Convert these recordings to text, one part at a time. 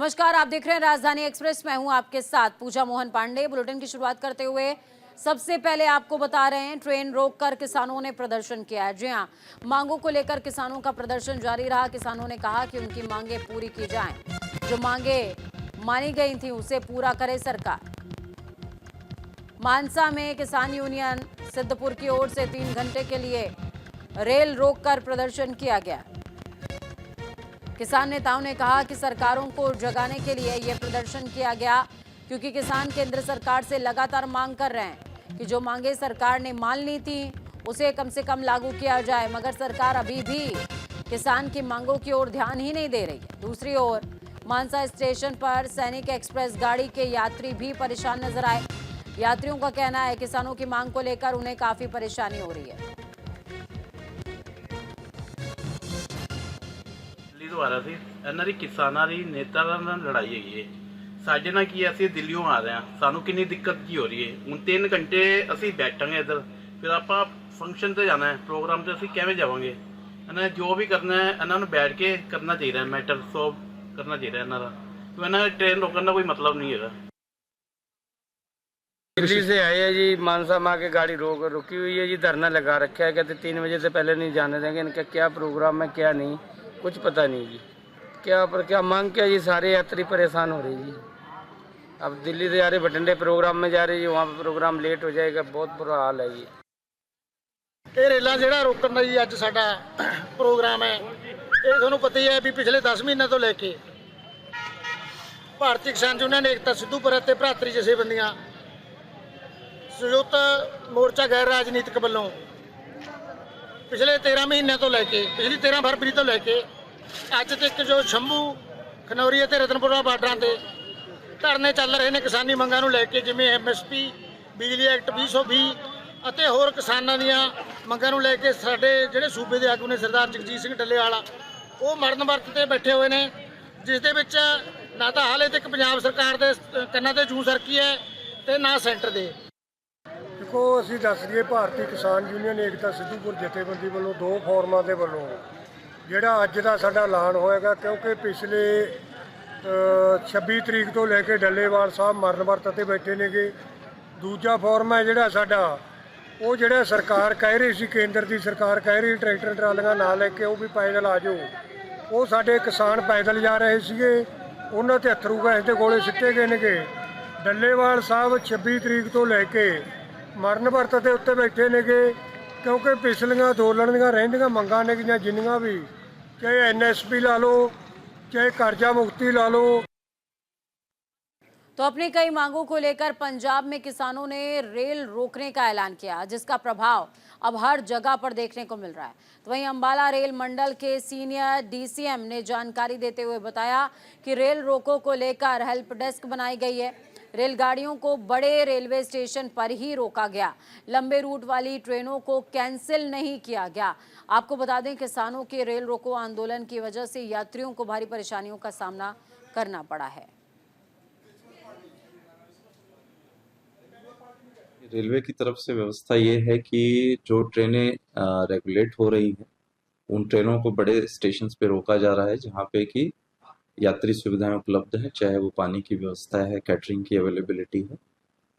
नमस्कार, आप देख रहे हैं राजधानी एक्सप्रेस। मैं हूं आपके साथ पूजा मोहन पांडे। बुलेटिन की शुरुआत करते हुए सबसे पहले आपको बता रहे हैं, ट्रेन रोककर किसानों ने प्रदर्शन किया है। जी हां, मांगों को लेकर किसानों का प्रदर्शन जारी रहा। किसानों ने कहा कि उनकी मांगे पूरी की जाएं, जो मांगे मानी गई थी उसे पूरा करे सरकार। मानसा में किसान यूनियन सिद्धपुर की ओर से 3 घंटे के लिए रेल रोककर प्रदर्शन किया गया। किसान नेताओं ने कहा कि सरकारों को जगाने के लिए यह प्रदर्शन किया गया, क्योंकि किसान केंद्र सरकार से लगातार मांग कर रहे हैं कि जो मांगे सरकार ने मान ली थी उसे कम से कम लागू किया जाए, मगर सरकार अभी भी किसान की मांगों की ओर ध्यान ही नहीं दे रही है। दूसरी ओर मानसा स्टेशन पर सैनिक एक्सप्रेस गाड़ी के यात्री भी परेशान नजर आए। यात्रियों का कहना है किसानों की मांग को लेकर उन्हें काफी परेशानी हो रही है। ਦੁਆਰਾ ਸੀ ਇਹਨਾਂ ਦੀ ਕਿਸਾਨਾਂ ਦੀ ਨੇਤਾਵਾਂ ਨਾਲ ਲੜਾਈ ਹੈਗੀ ਹੈ। ਸਾਡੇ ਨਾਲ ਕੀ ਅਸੀਂ ਦਿੱਲੀੋਂ ਆ ਰਹੇ ਹਾਂ, ਸਾਨੂੰ ਕਿੰਨੀ ਦਿੱਕਤ ਕੀ ਹੋ ਰਹੀ ਹੈ। ਹੁਣ 3 ਘੰਟੇ ਅਸੀਂ ਬੈਠਾਂਗੇ ਇੱਧਰ, ਫਿਰ ਆਪਾਂ ਫੰਕਸ਼ਨ ਤੇ ਜਾਣਾ ਹੈ, ਪ੍ਰੋਗਰਾਮ ਤੇ ਅਸੀਂ ਕਿਵੇਂ ਜਾਵਾਂਗੇ। ਇਹਨਾਂ ਜੋ ਵੀ ਕਰਨਾ ਹੈ ਇਹਨਾਂ ਨੂੰ ਬੈਠ ਕੇ ਕਰਨਾ ਚਾਹੀਦਾ, ਮੈਟਰ ਸੋਲਵ ਕਰਨਾ ਚਾਹੀਦਾ ਇਹਨਾਂ ਦਾ। तो ਇਹਨਾਂ ट्रेन रोकने का कोई मतलब नहीं है। दिल्ली से आए हैं जी, मानसा माँ की गाड़ी रुकी हुई है जी, धरना लगा रखा है। कहते 3 बजे से पहले नहीं जाने देंगे। इनका क्या प्रोग्राम है क्या नहीं कुछ पता नहीं जी। क्या मांग क्या जी, सारे यात्री परेशान हो रहे जी। अब दिल्ली से जा रहे, बठिंडे प्रोग्राम में जा रहे जी, वहाँ पर प्रोग्राम लेट हो जाएगा, बहुत बुरा हाल है जी। ਇਹ ਰੇਲਾਂ ਜਿਹੜਾ ਰੋਕਣ ਦਾ ਜੀ ਅੱਜ ਸਾਡਾ ਪ੍ਰੋਗਰਾਮ ਹੈ, ਇਹ ਤੁਹਾਨੂੰ ਪਤਾ ਹੀ ਹੈ ਵੀ ਪਿਛਲੇ 10 ਮਹੀਨਿਆਂ ਤੋਂ ਲੈ ਕੇ ਭਾਰਤੀ ਕਿਸਾਨ ਯੂਨੀਅਨ ਏਕਤਾ ਸਿੱਧੂਪੁਰ ਅਤੇ ਭਰਾਤਰੀ ਜਥੇਬੰਦੀਆਂ ਸੰਯੁਕਤ ਮੋਰਚਾ ਗੈਰ ਰਾਜਨੀਤਿਕ ਵੱਲੋਂ ਪਿਛਲੇ 13 ਮਹੀਨਿਆਂ ਤੋਂ ਲੈ ਕੇ ਪਿਛਲੀ 13 ਫਰਵਰੀ ਤੋਂ ਲੈ ਕੇ ਅੱਜ ਤੱਕ ਜੋ ਸ਼ੰਭੂ ਖਨੌਰੀ ਅਤੇ ਰਤਨਪੁਰਾ ਬਾਰਡਰਾਂ ਤੇ ਧਰਨੇ ਚੱਲ ਰਹੇ ਨੇ ਕਿਸਾਨੀ ਮੰਗਾਂ ਨੂੰ ਲੈ ਕੇ, ਜਿਵੇਂ ਐਮਐਸਪੀ, ਬਿਜਲੀ ਐਕਟ 2020 ਅਤੇ ਹੋਰ ਕਿਸਾਨਾਂ ਦੀਆਂ ਮੰਗਾਂ ਨੂੰ ਲੈ ਕੇ ਸਾਡੇ ਜਿਹੜੇ ਸੂਬੇ ਦੇ ਆਗੂ ਨੇ ਸਰਦਾਰ ਜਗਜੀਤ ਸਿੰਘ ਡੱਲੇਵਾਲ, ਉਹ ਮਰਨ ਵਰਤ ਤੇ ਬੈਠੇ ਹੋਏ ਨੇ, ਜਿਸ ਦੇ ਵਿੱਚ ਨਾ ਤਾਂ ਹਾਲੇ ਤੱਕ ਪੰਜਾਬ ਸਰਕਾਰ ਦੇ ਕੰਨਾਂ ਤੇ ਜੂੰ ਸਰਕੀ ਹੈ ਤੇ ਨਾ ਸੈਂਟਰ ਦੇ। ਦੇਖੋ, ਅਸੀਂ ਦੱਸ ਦਈਏ, ਭਾਰਤੀ ਕਿਸਾਨ ਯੂਨੀਅਨ ਏਕਤਾ ਸਿੱਧੂਪੁਰ ਜਥੇਬੰਦੀ ਵੱਲੋਂ 2 ਫੋਰਮਾਂ ਦੇ ਵੱਲੋਂ ਜਿਹੜਾ ਅੱਜ ਦਾ ਸਾਡਾ ਐਲਾਨ ਹੋਏਗਾ, ਕਿਉਂਕਿ ਪਿਛਲੇ 26 ਤਰੀਕ ਤੋਂ ਲੈ ਕੇ ਡੱਲੇਵਾਲ ਸਾਹਿਬ ਮਰਨ ਵਰਤ ਤੇ ਬੈਠੇ ਨੇਗੇ। ਦੂਜਾ ਫੋਰਮ ਹੈ ਜਿਹੜਾ ਸਾਡਾ, ਉਹ ਜਿਹੜਾ ਸਰਕਾਰ ਕਹਿ ਰਹੀ ਸੀ, ਕੇਂਦਰ ਦੀ ਸਰਕਾਰ ਕਹਿ ਰਹੀ ਟਰੈਕਟਰ ਟਰਾਲੀਆਂ ਨਾ ਲੈ ਕੇ ਉਹ ਵੀ ਪੈਦਲ ਆ ਜਾਓ, ਉਹ ਸਾਡੇ ਕਿਸਾਨ ਪੈਦਲ ਜਾ ਰਹੇ ਸੀਗੇ, ਉਹਨਾਂ ਤੇ ਅਥਰੂ ਗੈਸ ਦੇ ਗੋਲੇ ਸਿੱਟੇ ਗਏ ਨੇਗੇ। ਡੱਲੇਵਾਲ ਸਾਹਿਬ 26 ਤਰੀਕ ਤੋਂ ਲੈ ਕੇ ਮਰਨ ਵਰਤ ਦੇ ਉੱਤੇ ਬੈਠੇ ਨੇਗੇ, ਕਿਉਂਕਿ ਪਿਛਲੀਆਂ ਅੰਦੋਲਨ ਦੀਆਂ ਰਹਿੰਦੀਆਂ ਮੰਗਾਂ ਨੇਗੀਆਂ ਜਿੰਨੀਆਂ ਵੀ, ਚਾਹੇ ਐਨਐਸਪੀ ਲਾ ਲਓ, ਚਾਹੇ कर्जा मुक्ति ला लो। तो अपनी कई मांगों को लेकर पंजाब में किसानों ने रेल रोकने का ऐलान किया, जिसका प्रभाव अब हर जगह पर देखने को मिल रहा है। तो वहीं अंबाला रेल मंडल के सीनियर डीसीएम ने जानकारी देते हुए बताया कि रेल रोको को लेकर हेल्प डेस्क बनाई गई है। रेलगाड़ियों को बड़े रेलवे स्टेशन पर ही रोका गया, लंबे रूट वाली ट्रेनों को कैंसिल नहीं किया गया। आपको बता दें, किसानों के रेल रोको आंदोलन की वजह से यात्रियों को भारी परेशानियों का सामना करना पड़ा है। रेलवे की तरफ से व्यवस्था ये है कि जो ट्रेनें रेगुलेट हो रही हैं उन ट्रेनों को बड़े स्टेशन पे रोका जा रहा है, जहाँ पे कि यात्री सुविधाएं उपलब्ध है, चाहे वो पानी की व्यवस्था है, कैटरिंग की अवेलेबिलिटी है।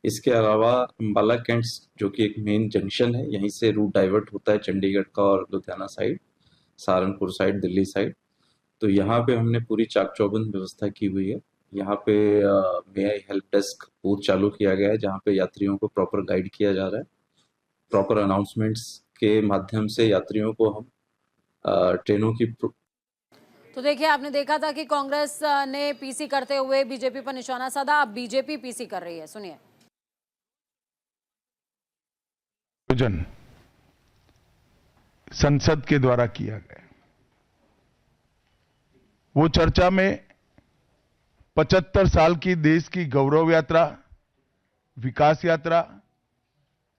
इसके अलावा अंबाला कैंट जो कि एक मेन जंक्शन है, यहीं से रूट डाइवर्ट होता है चंडीगढ़ का और Ludhiana side, Saharanpur side, Delhi side. तो यहाँ पे हमने पूरी चाक चौबंद व्यवस्था की हुई है। यहाँ पे मेआई हेल्प डेस्क बूथ चालू किया गया है, जहाँ पे यात्रियों को प्रॉपर गाइड किया जा रहा है। प्रॉपर अनाउंसमेंट्स के माध्यम से यात्रियों को हम ट्रेनों की। तो देखिए, आपने देखा था कि कांग्रेस ने पीसी करते हुए बीजेपी पर निशाना साधा, अब बीजेपी पीसी कर रही है। सुनिए। संसद के द्वारा किया गया, वो चर्चा में 75 साल की देश की गौरव यात्रा, विकास यात्रा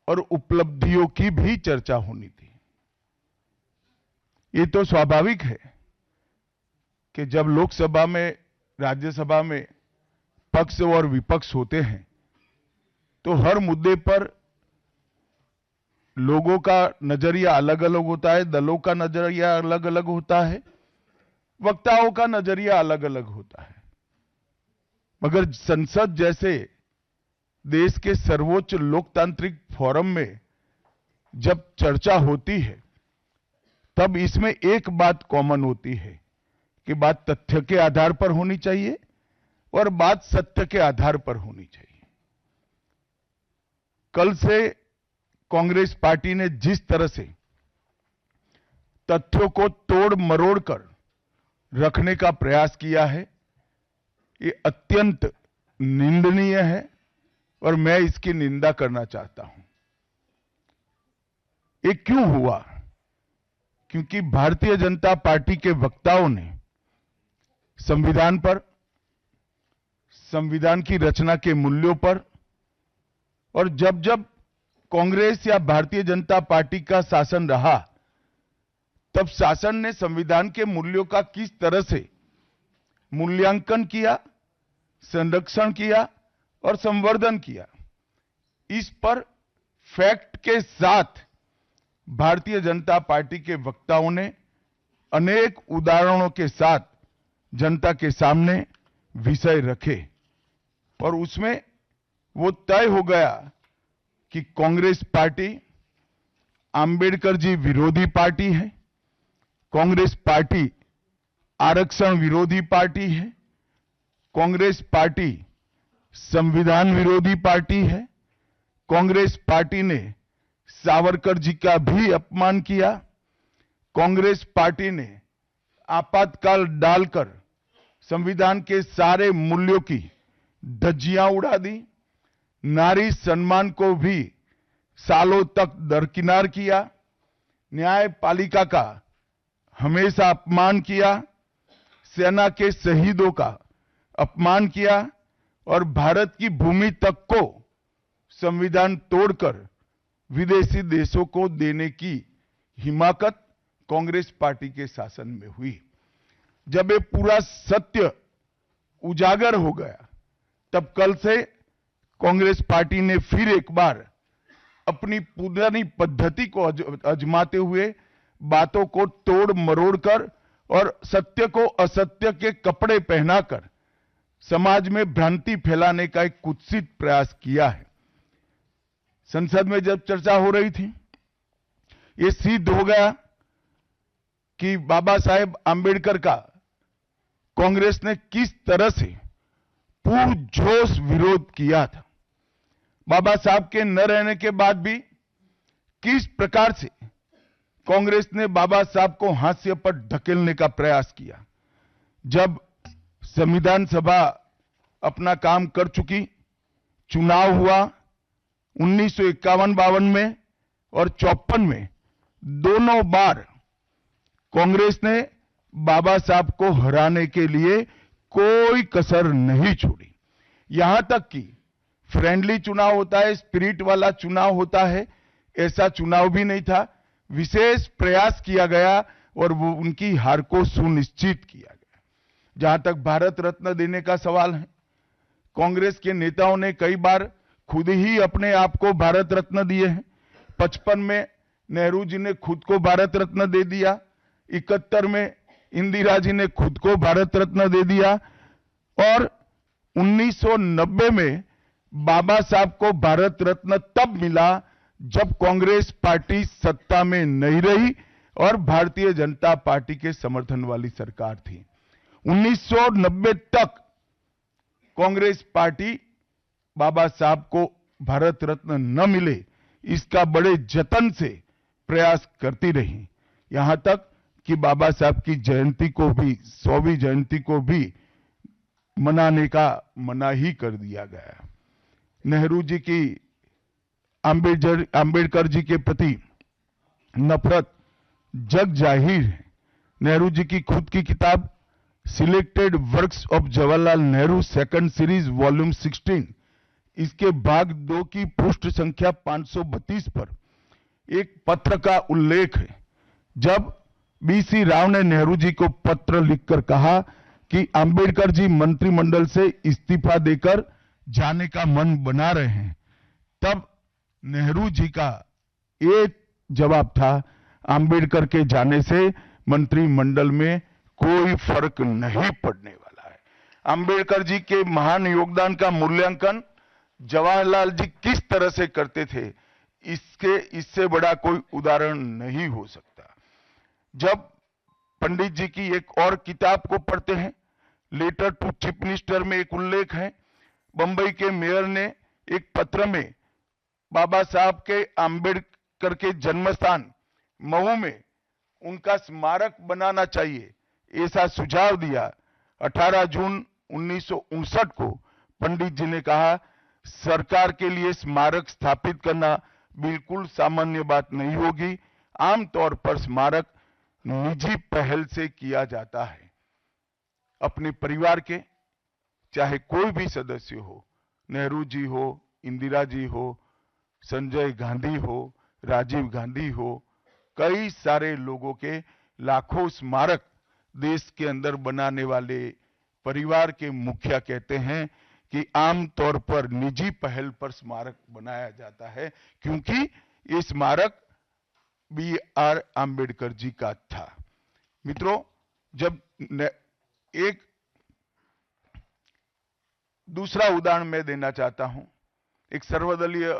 और उपलब्धियों की भी चर्चा होनी थी। ये तो स्वाभाविक है कि जब लोकसभा में, राज्यसभा में पक्ष और विपक्ष होते हैं तो हर मुद्दे पर लोगों का नजरिया अलग अलग होता है, दलों का नजरिया अलग अलग होता है, वक्ताओं का नजरिया अलग अलग होता है। मगर संसद जैसे देश के सर्वोच्च लोकतांत्रिक फोरम में जब चर्चा होती है तब इसमें एक बात कॉमन होती है कि बात तथ्य के आधार पर होनी चाहिए और बात सत्य के आधार पर होनी चाहिए। कल से कांग्रेस पार्टी ने जिस तरह से तथ्यों को तोड़ मरोड़ कर रखने का प्रयास किया है, ये अत्यंत निंदनीय है और मैं इसकी निंदा करना चाहता हूं। ये क्यों हुआ? क्योंकि भारतीय जनता पार्टी के वक्ताओं ने संविधान पर, संविधान की रचना के मूल्यों पर, और जब जब कांग्रेस या भारतीय जनता पार्टी का शासन रहा तब शासन ने संविधान के मूल्यों का किस तरह से मूल्यांकन किया, संरक्षण किया और संवर्धन किया, इस पर फैक्ट के साथ भारतीय जनता पार्टी के वक्ताओं ने अनेक उदाहरणों के साथ जनता के सामने विषय रखे और उसमें वो तय हो गया कि कांग्रेस पार्टी आंबेडकर जी विरोधी पार्टी है, कांग्रेस पार्टी आरक्षण विरोधी पार्टी है, कांग्रेस पार्टी संविधान विरोधी पार्टी है, कांग्रेस पार्टी ने सावरकर जी का भी अपमान किया, कांग्रेस पार्टी ने आपातकाल डालकर संविधान के सारे मूल्यों की धज्जियां उड़ा दी, नारी सम्मान को भी सालों तक दरकिनार किया, न्यायपालिका का हमेशा अपमान किया, सेना के शहीदों का अपमान किया और भारत की भूमि तक को संविधान तोड़कर विदेशी देशों को देने की हिमाकत कांग्रेस पार्टी के शासन में हुई। जब ये पूरा सत्य उजागर हो गया तब कल से कांग्रेस पार्टी ने फिर एक बार अपनी पुरानी पद्धति को आजमाते हुए बातों को तोड़ मरोड़ कर और सत्य को असत्य के कपड़े पहनाकर समाज में भ्रांति फैलाने का एक कुत्सित प्रयास किया है। संसद में जब चर्चा हो रही थी, ये सिद्ध हो गया कि बाबा साहेब आंबेडकर का कांग्रेस ने किस तरह से पुरजोश विरोध किया था। बाबा साहब के न रहने के बाद भी किस प्रकार से कांग्रेस ने बाबा साहब को हाशिए पर ढकेलने का प्रयास किया। जब संविधान सभा अपना काम कर चुकी, चुनाव हुआ 1951-52 में और 54 में, दोनों बार कांग्रेस ने बाबा साहब को हराने के लिए कोई कसर नहीं छोड़ी। यहां तक कि फ्रेंडली चुनाव होता है, स्पिरिट वाला चुनाव होता है, ऐसा चुनाव भी नहीं था। विशेष प्रयास किया गया और वो उनकी हार को सुनिश्चित किया गया। जहां तक भारत रत्न देने का सवाल है, कांग्रेस के नेताओं ने कई बार खुद ही अपने आप को भारत रत्न दिए हैं। 55 में नेहरू जी ने खुद को भारत रत्न दे दिया, 71 में इंदिरा जी ने खुद को भारत रत्न दे दिया और 1990 में बाबा साहब को भारत रत्न तब मिला जब कांग्रेस पार्टी सत्ता में नहीं रही और भारतीय जनता पार्टी के समर्थन वाली सरकार थी। 1990 तक कांग्रेस पार्टी बाबा साहब को भारत रत्न न मिले इसका बड़े जतन से प्रयास करती रही, यहां तक कि बाबा साहब की जयंती को भी, 100वीं जयंती को भी मनाने का मना ही कर दिया गया। नेहरू जी की आंबेडकर जी के प्रति नफरत जग जाहिर है। नेहरू जी की खुद की किताब selected works of Jawaharlal Nehru second series volume 16, इसके भाग 2 की पृष्ठ संख्या 532 पर एक पत्र का उल्लेख है। जब बीसी राव ने नेहरू जी को पत्र लिखकर कहा कि आंबेडकर जी मंत्रिमंडल से इस्तीफा देकर जाने का मन बना रहे हैं, तब नेहरू जी का एक जवाब था, आंबेडकर के जाने से मंत्रिमंडल में कोई फर्क नहीं पड़ने वाला है। अंबेडकर जी के महान योगदान का मूल्यांकन जवाहरलाल जी किस तरह से करते थे, इससे बड़ा कोई उदाहरण नहीं हो सकता। जब पंडित जी की एक और किताब को पढ़ते हैं, लेटर टू चीफ मिनिस्टर में एक उल्लेख है, बंबई के मेयर ने एक पत्र में बाबा साहब के अंबेडकर के जन्मस्थान महू में उनका स्मारक बनाना चाहिए, ऐसा सुझाव दिया। 18 जून 1959 को पंडित जी ने कहा, सरकार के लिए स्मारक स्थापित करना बिल्कुल सामान्य बात नहीं होगी। आमतौर पर स्मारक निजी पहल से किया जाता है। अपने परिवार के चाहे कोई भी सदस्य हो, नेहरू जी हो, इंदिरा जी हो, संजय गांधी हो, राजीव गांधी हो, कई सारे लोगों के लाखों स्मारक देश के अंदर बनाने वाले परिवार के मुखिया कहते हैं कि आमतौर पर निजी पहल पर स्मारक बनाया जाता है, क्योंकि ये स्मारक B.R. आम्बेडकर जी का था। मित्रों, जब एक दूसरा उदाहरण मैं देना चाहता हूं, एक सर्वदलीय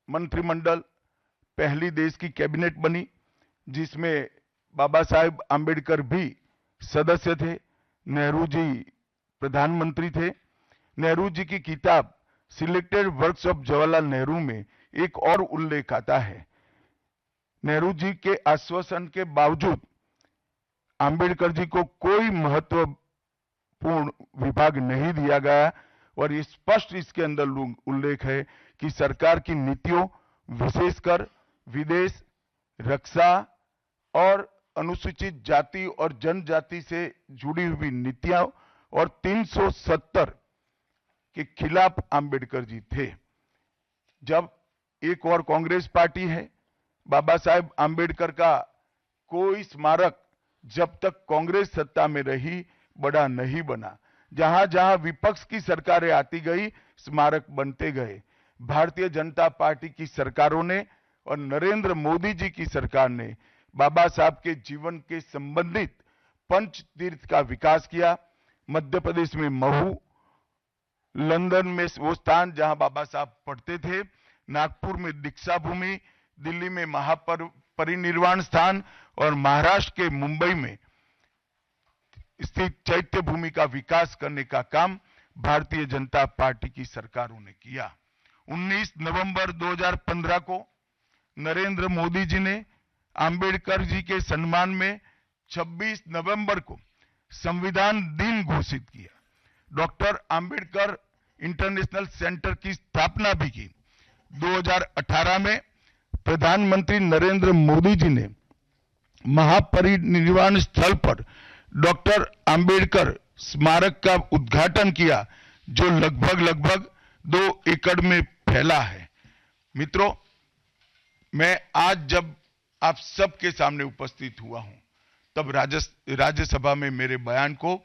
मंत्रिमंडल, पहली देश की कैबिनेट बनी जिसमें बाबा साहेब आम्बेडकर भी सदस्य थे, नेहरू जी प्रधानमंत्री थे। नेहरू जी की किताब selected works of Jawaharlal Nehru में एक और उल्लेख आता है, नेहरू जी के आश्वासन के बावजूद आम्बेडकर जी को कोई महत्वपूर्ण विभाग नहीं दिया गया, और ये स्पष्ट इसके अंदर उल्लेख है कि सरकार की नीतियों, विशेषकर विदेश, रक्षा और अनुसूचित जाति और जनजाति से जुड़ी हुई नीतियां और 370 के खिलाफ आम्बेडकर जी थे। जब एक और कांग्रेस पार्टी है, बाबा साहेब आम्बेडकर का कोई स्मारक जब तक कांग्रेस सत्ता में रही बड़ा नहीं बना। जहां जहां विपक्ष की सरकारें आती गई, स्मारक बनते गए। भारतीय जनता पार्टी की सरकारों ने और नरेंद्र मोदी जी की सरकार ने बाबा साहब के जीवन के संबंधित पंच तीर्थ का विकास किया। मध्य प्रदेश में महू, लंदन में वो स्थान जहां बाबा साहब पढ़ते थे, नागपुर में दीक्षा भूमि, दिल्ली में महापरिनिर्वाण स्थान और महाराष्ट्र के मुंबई में स्थित चैत्य भूमि का विकास करने का काम भारतीय जनता पार्टी की सरकारों ने किया। 19 नवंबर 2015 को नरेंद्र मोदी जी ने आम्बेडकर जी के सम्मान में 26 नवंबर को संविधान दिन घोषित किया। डॉक्टर आम्बेडकर इंटरनेशनल सेंटर की स्थापना भी की। 2018 में प्रधानमंत्री नरेंद्र मोदी जी ने महापरिनिर्वाण स्थल पर डॉक्टर आम्बेडकर स्मारक का उद्घाटन किया, जो लगभग 2 एकड़ में फैला है। मित्रों, मैं आज जब आप सबके सामने उपस्थित हुआ हूं, तब राज्यसभा में मेरे बयान को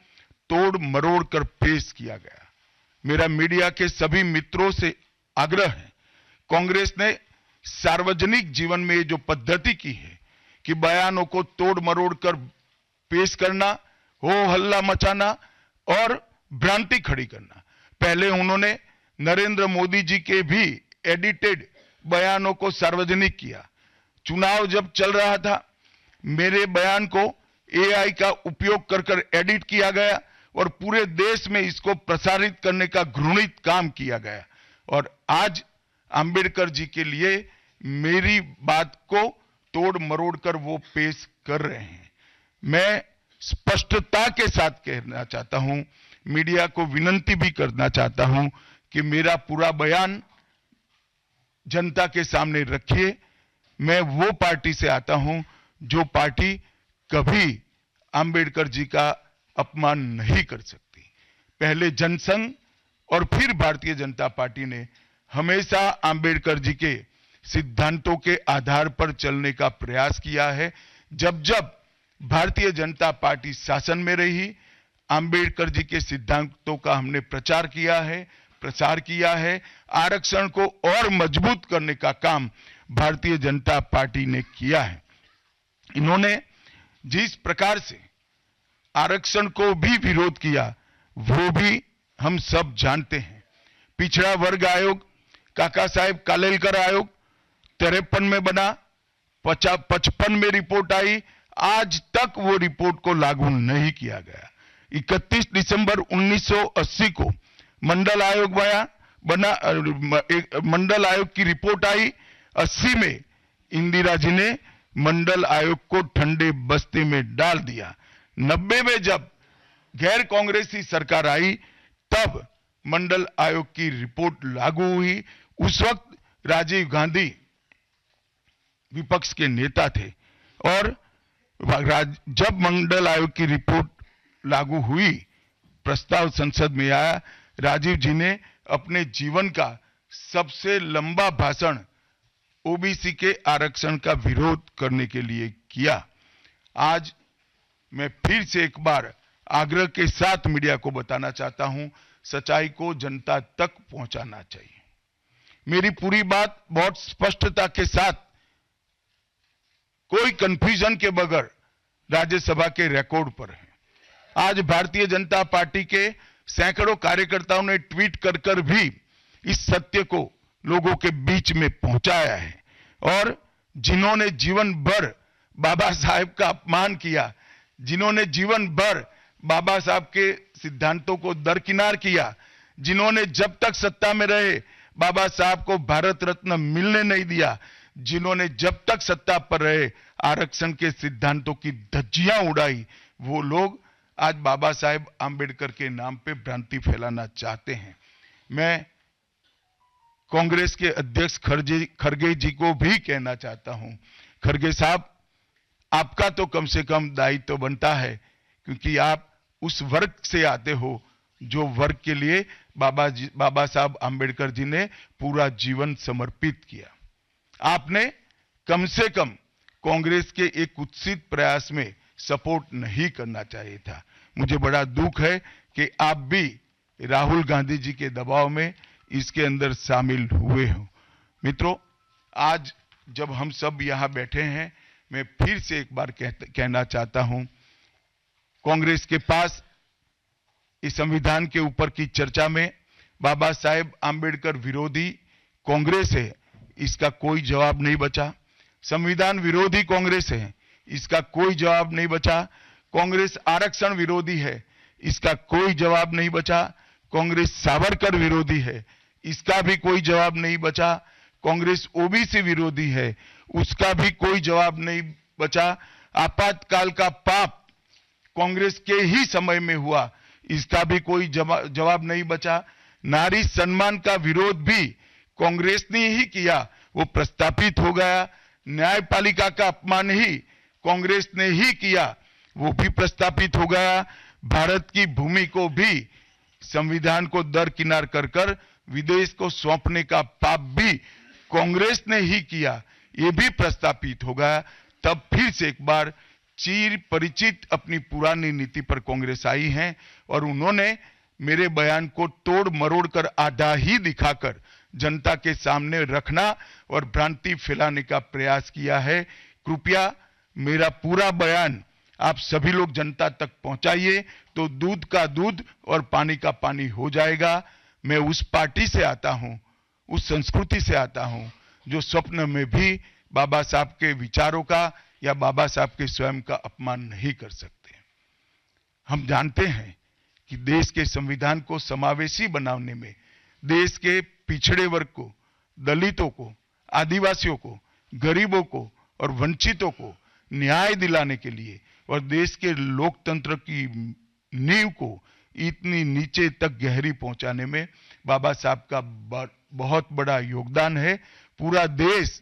तोड़ मरोड़ कर पेश किया गया। मेरा मीडिया के सभी मित्रों से आग्रह है, कांग्रेस ने सार्वजनिक जीवन में जो पद्धति की है कि बयानों को तोड़ मरोड़ कर पेश करना, हो हल्ला मचाना और भ्रांति खड़ी करना। पहले उन्होंने नरेंद्र मोदी जी के भी एडिटेड बयानों को सार्वजनिक किया। चुनाव जब चल रहा था, मेरे बयान को AI का उपयोग कर एडिट किया गया और पूरे देश में इसको प्रसारित करने का घृणित काम किया गया, और आज आम्बेडकर जी के लिए मेरी बात को तोड़ मरोड़ कर वो पेश कर रहे हैं। मैं स्पष्टता के साथ कहना चाहता हूं, मीडिया को विनती भी करना चाहता हूं कि मेरा पूरा बयान जनता के सामने रखिए। मैं वो पार्टी से आता हूं जो पार्टी कभी आम्बेडकर जी का अपमान नहीं कर सकती। पहले जनसंघ और फिर भारतीय जनता पार्टी ने हमेशा आम्बेडकर जी के सिद्धांतों के आधार पर चलने का प्रयास किया है। जब जब भारतीय जनता पार्टी शासन में रही, आम्बेडकर जी के सिद्धांतों का हमने प्रचार किया है। आरक्षण को और मजबूत करने का काम भारतीय जनता पार्टी ने किया है। इन्होंने जिस प्रकार से आरक्षण को भी विरोध किया, वो भी हम सब जानते हैं। पिछड़ा वर्ग आयोग, काका साहेब कालेलकर आयोग 53 में बना, 55 में रिपोर्ट आई, आज तक वो रिपोर्ट को लागू नहीं किया गया। 31 दिसंबर 1980 को मंडल आयोग बना, मंडल आयोग की रिपोर्ट आई। 80 में इंदिरा जी ने मंडल आयोग को ठंडे बस्ते में डाल दिया। 90 में जब गैर कांग्रेसी सरकार आई तब मंडल आयोग की रिपोर्ट लागू हुई। उस वक्त राजीव गांधी विपक्ष के नेता थे और जब मंडल आयोग की रिपोर्ट लागू हुई, प्रस्ताव संसद में आया, राजीव जी ने अपने जीवन का सबसे लंबा भाषण ओबीसी के आरक्षण का विरोध करने के लिए किया। आज मैं फिर से एक बार आग्रह के साथ मीडिया को बताना चाहता हूं, सच्चाई को जनता तक पहुंचाना चाहिए। मेरी पूरी बात बहुत स्पष्टता के साथ, कोई कंफ्यूजन के बगैर राज्यसभा के रिकॉर्ड पर है। आज भारतीय जनता पार्टी के सैकड़ों कार्यकर्ताओं ने ट्वीट कर भी इस सत्य को लोगों के बीच में पहुंचाया है। और जिन्होंने जीवन भर बाबा साहेब का अपमान किया, जिन्होंने जीवन भर बाबा साहब के सिद्धांतों को दरकिनार किया, जिन्होंने जब तक सत्ता में रहे बाबा साहब को भारत रत्न मिलने नहीं दिया, जिन्होंने जब तक सत्ता पर रहे आरक्षण के सिद्धांतों की धज्जियां उड़ाई, वो लोग आज बाबा साहेब आंबेडकर के नाम पे भ्रांति फैलाना चाहते हैं। मैं कांग्रेस के अध्यक्ष खरगे जी को भी कहना चाहता हूं, खरगे साहब, आपका तो कम से कम दायित्व तो बनता है, क्योंकि आप उस वर्ग से आते हो जो वर्ग के लिए बाबा साहब आंबेडकर जी ने पूरा जीवन समर्पित किया। आपने कम से कम कांग्रेस के एक कुत्सित प्रयास में सपोर्ट नहीं करना चाहिए था। मुझे बड़ा दुख है कि आप भी राहुल गांधी जी के दबाव में इसके अंदर शामिल हुए हो। मित्रों, आज जब हम सब यहां बैठे हैं, मैं फिर से एक बार कहना चाहता हूं, कांग्रेस के पास इस संविधान के ऊपर की चर्चा में बाबा साहेब आंबेडकर विरोधी कांग्रेस है, इसका कोई जवाब नहीं बचा। संविधान विरोधी कांग्रेस है, इसका कोई जवाब नहीं बचा। कांग्रेस आरक्षण विरोधी है, इसका कोई जवाब नहीं बचा। कांग्रेस सावरकर विरोधी है, इसका भी कोई जवाब नहीं बचा। कांग्रेस ओबीसी विरोधी है, उसका भी कोई जवाब नहीं बचा। आपातकाल का पाप कांग्रेस के ही समय में हुआ, इसका भी कोई जवाब नहीं बचा। नारी सम्मान का विरोध भी कांग्रेस ने ही किया, वो प्रस्तापित हो गया। न्यायपालिका का अपमान ही कांग्रेस ने ही किया, वो भी प्रस्तापित हो गया। भारत की भूमि को भी संविधान को दरकिनार कर विदेश को सौंपने का पाप भी कांग्रेस ने ही किया, ये भी प्रस्तापित हो गया। तब फिर से एक बार चिर परिचित अपनी पुरानी नीति पर कांग्रेस आई है और उन्होंने मेरे बयान को तोड़ मरोड़ कर आधा ही दिखाकर जनता के सामने रखना और भ्रांति फैलाने का प्रयास किया है। कृपया मेरा पूरा बयान आप सभी लोग जनता तक पहुंचाइए, तो दूध का दूध और पानी का पानी हो जाएगा। मैं उस पार्टी से आता हूं, उस संस्कृति से आता हूं, जो स्वप्न में भी बाबा साहब के विचारों का या बाबा साहब के स्वयं का अपमान नहीं कर सकते। हम जानते हैं कि देश के संविधान को समावेशी बनाने में देश के पिछड़े वर्ग को, दलितों को, आदिवासियों को, गरीबों को और वंचितों को न्याय दिलाने के लिए और देश के लोकतंत्र की नींव को इतनी नीचे तक गहरी पहुंचाने में बाबा साहब का बहुत बड़ा योगदान है। पूरा देश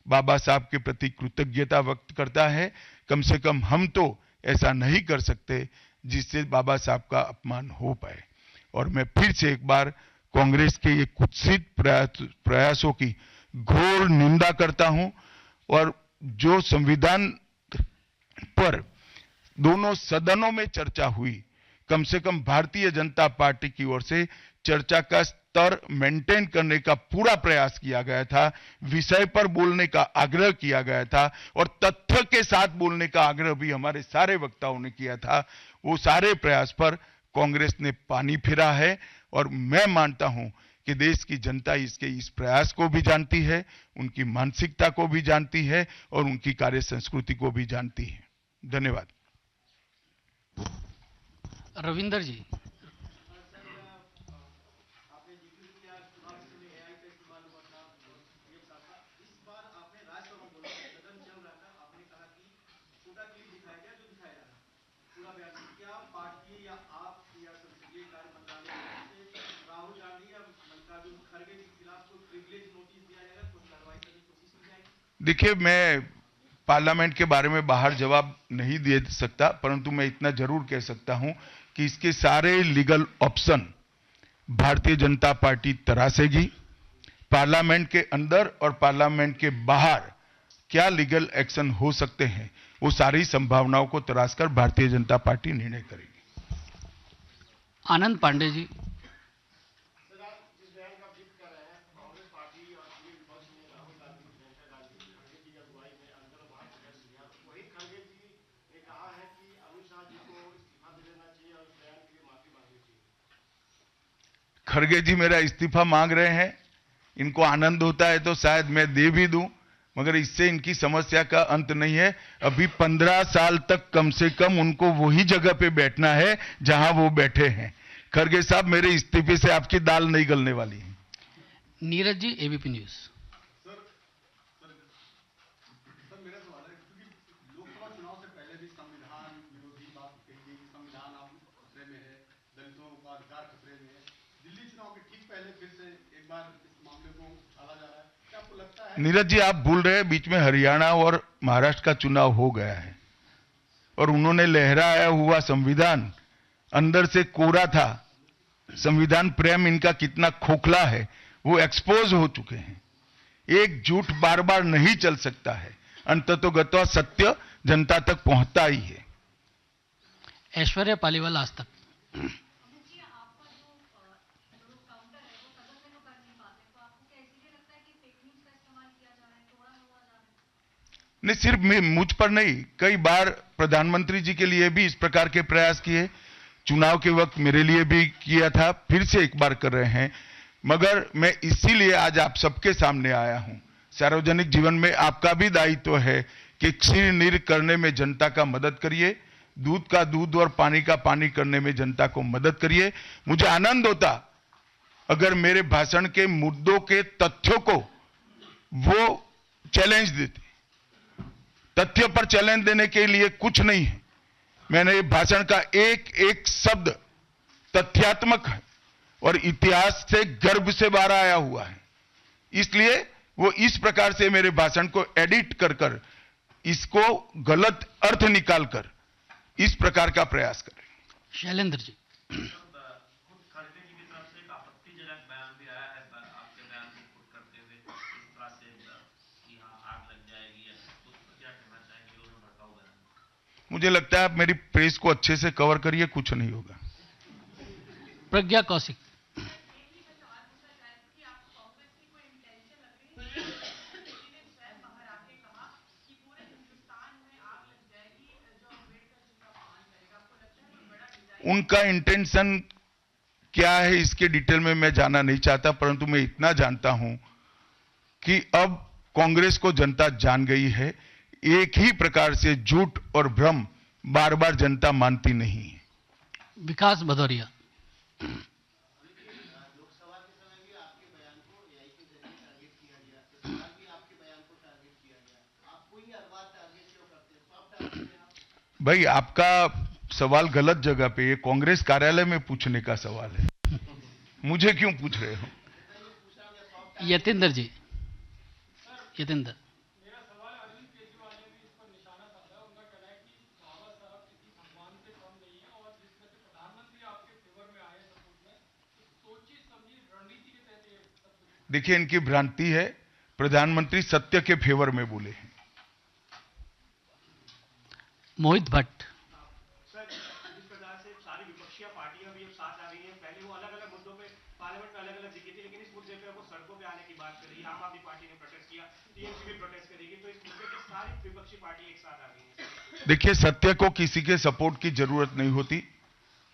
बाबा साहब के प्रति कृतज्ञता व्यक्त करता है। कम से कम हम तो ऐसा नहीं कर सकते जिससे बाबा साहब का अपमान हो पाए। और मैं फिर से एक बार कांग्रेस के ये कुत्सित प्रयासों की घोर निंदा करता हूं और जो संविधान पर दोनों सदनों में चर्चा हुई, कम से कम भारतीय जनता पार्टी की ओर से चर्चा का स्तर मेंटेन करने का पूरा प्रयास किया गया था, विषय पर बोलने का आग्रह किया गया था और तथ्य के साथ बोलने का आग्रह भी हमारे सारे वक्ताओं ने किया था। वो सारे प्रयास पर कांग्रेस ने पानी फिरा है। और मैं मानता हूं कि देश की जनता इसके इस प्रयास को भी जानती है, उनकी मानसिकता को भी जानती है और उनकी कार्य संस्कृति को भी जानती है। धन्यवाद। रविंदर जी। देखिए, मैं पार्लियामेंट के बारे में बाहर जवाब नहीं दे सकता, परंतु मैं इतना जरूर कह सकता हूं कि इसके सारे legal option Bharatiya Janata party तरासेगी। Parliament के अंदर और पार्लियामेंट के बाहर क्या लीगल एक्शन हो सकते हैं, वो सारी संभावनाओं को तराशकर भारतीय जनता पार्टी निर्णय करेगी। आनंद पांडे जी। खड़गे जी मेरा इस्तीफा मांग रहे हैं, इनको आनंद होता है तो शायद मैं दे भी दूं, मगर इससे इनकी समस्या का अंत नहीं है। अभी 15 साल तक कम से कम उनको वही जगह पे बैठना है जहां वो बैठे हैं। खड़गे साहब, मेरे इस्तीफे से आपकी दाल नहीं गलने वाली है। Neeraj ji, ABP news. नीरज जी, आप भूल रहे हैं, बीच में हरियाणा और महाराष्ट्र का चुनाव हो गया है और उन्होंने लहराया हुआ संविधान अंदर से कोरा था। संविधान प्रेम इनका कितना खोखला है वो एक्सपोज हो चुके हैं। एक झूठ बार बार नहीं चल सकता है, अंततोगत्वा सत्य जनता तक पहुंचता ही है। ऐश्वर्या पालीवाल, आज तक। नहीं, सिर्फ मुझ पर नहीं, कई बार प्रधानमंत्री जी के लिए भी इस प्रकार के प्रयास किए, चुनाव के वक्त मेरे लिए भी किया था, फिर से एक बार कर रहे हैं। मगर मैं इसीलिए आज आप सबके सामने आया हूं। सार्वजनिक जीवन में आपका भी दायित्व है कि क्षीर नीर करने में जनता का मदद करिए, दूध का दूध और पानी का पानी करने में जनता को मदद करिए। मुझे आनंद होता अगर मेरे भाषण के मुद्दों के तथ्यों को वो चैलेंज देते। तथ्य पर चैलेंज देने के लिए कुछ नहीं है। मैंने भाषण का एक एक शब्द तथ्यात्मक है और इतिहास से गर्भ से बाहर आया हुआ है, इसलिए वो इस प्रकार से मेरे भाषण को एडिट कर कर इसको गलत अर्थ निकालकर इस प्रकार का प्रयास करें। शैलेंद्र जी। मुझे लगता है आप मेरी प्रेस को अच्छे से कवर करिए, कुछ नहीं होगा। प्रज्ञा कौशिक। उनका इंटेंशन क्या है इसके डिटेल में मैं जानना नहीं चाहता, परंतु मैं इतना जानता हूं कि अब कांग्रेस को जनता जान गई है। एक ही प्रकार से झूठ और भ्रम बार बार जनता मानती नहीं है। विकास भदौरिया। भाई, आपका सवाल गलत जगह पे, ये कांग्रेस कार्यालय में पूछने का सवाल है, मुझे क्यों पूछ रहे हो? यतेंद्र जी। यतेंद्र। देखिए, इनकी भ्रांति है, प्रधानमंत्री सत्य के फेवर में बोले हैं। मोहित भट्ट। सर, जिस प्रकार से सारी विपक्षी पार्टियां भी अब साथ आ रही हैं, पहले वो अलग अलग मुद्दों पे पार्लियामेंट में अलग अलग दिखी थी, लेकिन इस मुद्दे पे वो सड़कों पे आने की बात कर रही है। आम आदमी पार्टी ने प्रोटेस्ट किया, टीएमसी भी प्रोटेस्ट करेगी, तो इस मुद्दे पे सारी विपक्षी पार्टी एक साथ आ गई है। देखिए, सत्य को किसी के सपोर्ट की जरूरत नहीं होती।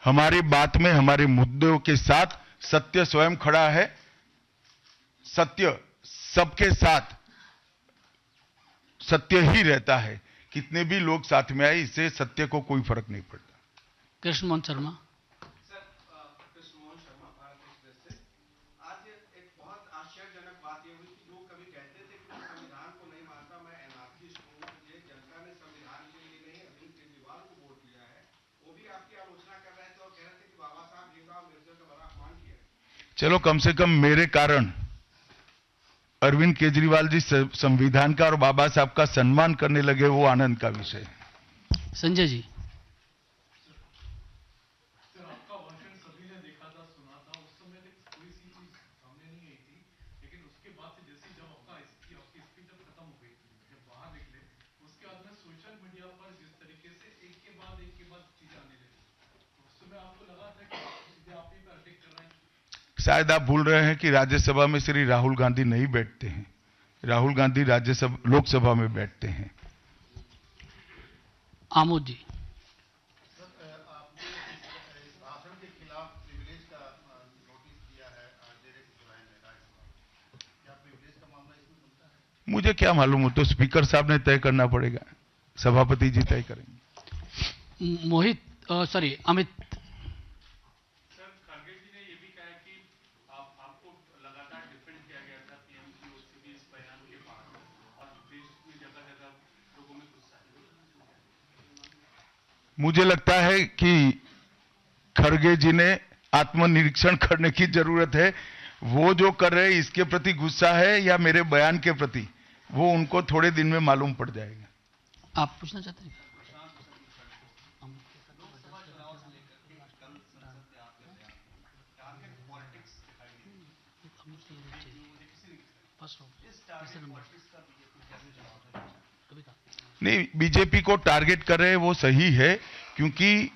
हमारी बात में, हमारे मुद्दों के साथ सत्य स्वयं खड़ा है। सत्य सबके साथ सत्य ही रहता है। कितने भी लोग साथ में आए, इससे सत्य को कोई फर्क नहीं पड़ता। कृष्ण मोहन शर्मा। कृष्ण मोहन शर्मा, भारत एक्सप्रेस से। आज एक बहुत आश्चर्यजनक बात ये हुई कि लोग कभी कहते थे कि मैं संविधान को नहीं मानता, मैं एनार्किस्ट हूँ, ये जनता ने संविधान के लिए नहीं अरविंद केजरीवाल को वोट दिया है, वो भी आपकी आलोचना कर रहे थे और कह रहे थे कि बाबा साहब भीमराव अम्बेडकर का बड़ा अपमान किया। चलो, कम से कम मेरे कारण अरविंद केजरीवाल जी संविधान का और बाबा साहब का सम्मान करने लगे, वो आनंद का विषय है। संजय जी। शायद आप भूल रहे हैं कि राज्यसभा में श्री राहुल गांधी नहीं बैठते हैं। राहुल गांधी राज्यसभा, लोकसभा में बैठते हैं। आमोद जी। मुझे क्या मालूम, हो तो स्पीकर साहब ने तय करना पड़ेगा, सभापति जी तय करेंगे। मोहित, सॉरी, अमित। सर, खड़गे जी ने ये भी कहा कि आपको लगातार डिफेंड किया गया था पीएमसीओ इस बयान के बाद, और देश में जगह जगह लोगों में गुस्सा है। मुझे लगता है कि खड़गे जी ने आत्मनिरीक्षण करने की जरूरत है। वो जो कर रहे हैं, इसके प्रति गुस्सा है या मेरे बयान के प्रति, वो उनको थोड़े दिन में मालूम पड़ जाएगा। आप पूछना चाहते हैं? नहीं, बीजेपी को टारगेट कर रहे हैं वो सही है, क्योंकि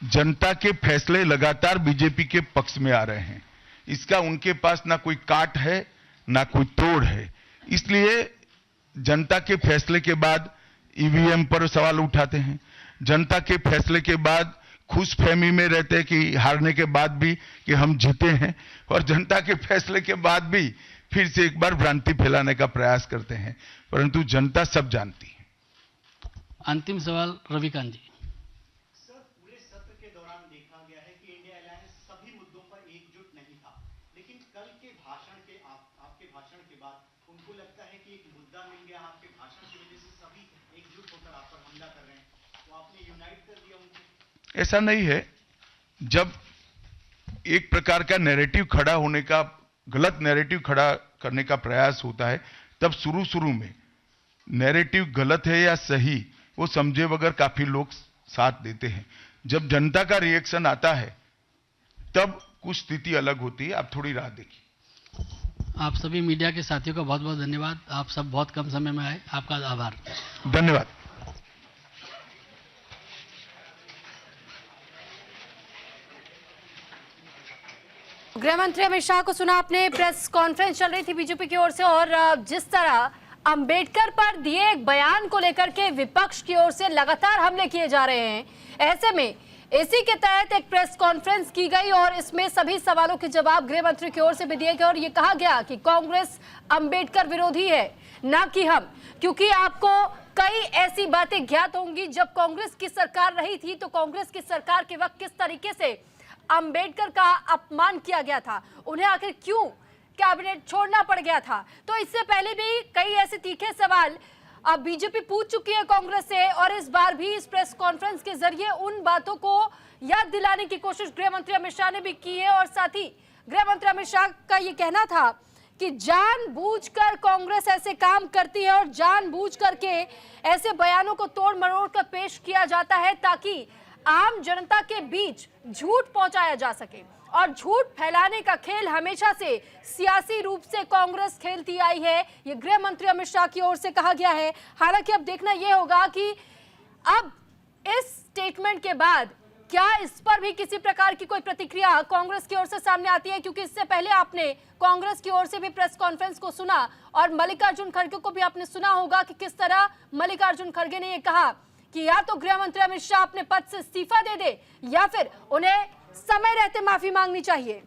जनता के फैसले लगातार बीजेपी के पक्ष में आ रहे हैं। इसका उनके पास ना कोई काट है ना कोई तोड़ है। इसलिए जनता के फैसले के बाद ईवीएम पर सवाल उठाते हैं। जनता के फैसले के बाद खुशफहमी में रहते हैं कि हारने के बाद भी कि हम जीते हैं, और जनता के फैसले के बाद भी फिर से एक बार भ्रांति फैलाने का प्रयास करते हैं। परंतु जनता सब जानती है। अंतिम सवाल रविकांत जी। सर, पूरे सत्र के दौरान देखा गया है कि इंडिया अलायंस सभी मुद्दों पर एकजुट नहीं था, लेकिन कल के भाषण के आपके भाषण के बाद उनको लगता है कि एक मुद्दा मिल गया, आपके भाषण की वजह से सभी एकजुट होकर आप पर हमला कर रहे हैं, तो आपने यूनाइट कर दिया उनको। ऐसा नहीं है। जब एक प्रकार का नैरेटिव खड़ा होने का, गलत नैरेटिव खड़ा करने का प्रयास होता है, तब शुरू में नैरेटिव गलत है या सही, वो समझे बगैर काफी लोग साथ देते हैं। जब जनता का रिएक्शन आता है, तब कुछ स्थिति अलग होती है। आप थोड़ी राह देखिए। आप सभी मीडिया के साथियों का बहुत बहुत धन्यवाद। आप सब बहुत कम समय में आए, आपका आभार। धन्यवाद। गृह मंत्री अमित शाह को सुना आपने। प्रेस कॉन्फ्रेंस चल रही थी बीजेपी की ओर से, और जिस तरह अंबेडकर पर दिए एक बयान को लेकर के विपक्ष की ओर से लगातार हमले किए जा रहे हैं, ऐसे में इसी के तहत एक प्रेस कॉन्फ्रेंस की गई और इसमें सभी सवालों के जवाब गृह मंत्री की ओर से भी दिए गए, और ये कहा गया कि कांग्रेस अंबेडकर विरोधी है, ना कि हम। क्योंकि आपको कई ऐसी बातें ज्ञात होंगी, जब कांग्रेस की सरकार रही थी तो कांग्रेस की सरकार के वक्त किस तरीके से अंबेडकर का अपमान किया गया था, उन्हें आखिर क्यों कैबिनेट छोड़ना पड़ गया था। तो इससे पहले भी कई ऐसे तीखे सवाल अब बीजेपी पूछ चुकी है कांग्रेस से, और इस बार भी इस प्रेस कॉन्फ्रेंस के जरिए उन बातों को याद दिलाने की कोशिश गृह मंत्री अमित शाह ने भी की है। और साथ ही गृह मंत्री अमित शाह का ये कहना था कि जानबूझकर कांग्रेस ऐसे काम करती है और जानबूझ करके ऐसे बयानों को तोड़ मरोड़ कर पेश किया जाता है, ताकि आम जनता के बीच झूठ पहुंचाया जा सके। और झूठ फैलाने का खेल हमेशा से सियासी रूप से कांग्रेस खेलती आई है, ये गृह मंत्री अमित शाह की ओर से कहा गया है। हालांकि अब देखना यह होगा कि अब इस स्टेटमेंट के बाद क्या इस पर भी किसी प्रकार की कोई प्रतिक्रिया कांग्रेस की ओर से सामने आती है, क्योंकि इससे पहले आपने कांग्रेस की ओर से भी प्रेस कॉन्फ्रेंस को सुना और मल्लिकार्जुन खड़गे को भी आपने सुना होगा कि किस तरह मल्लिकार्जुन खड़गे ने यह कहा कि या तो गृह मंत्री अमित शाह अपने पद से इस्तीफा दे दे या फिर उन्हें समय रहते माफी मांगनी चाहिए।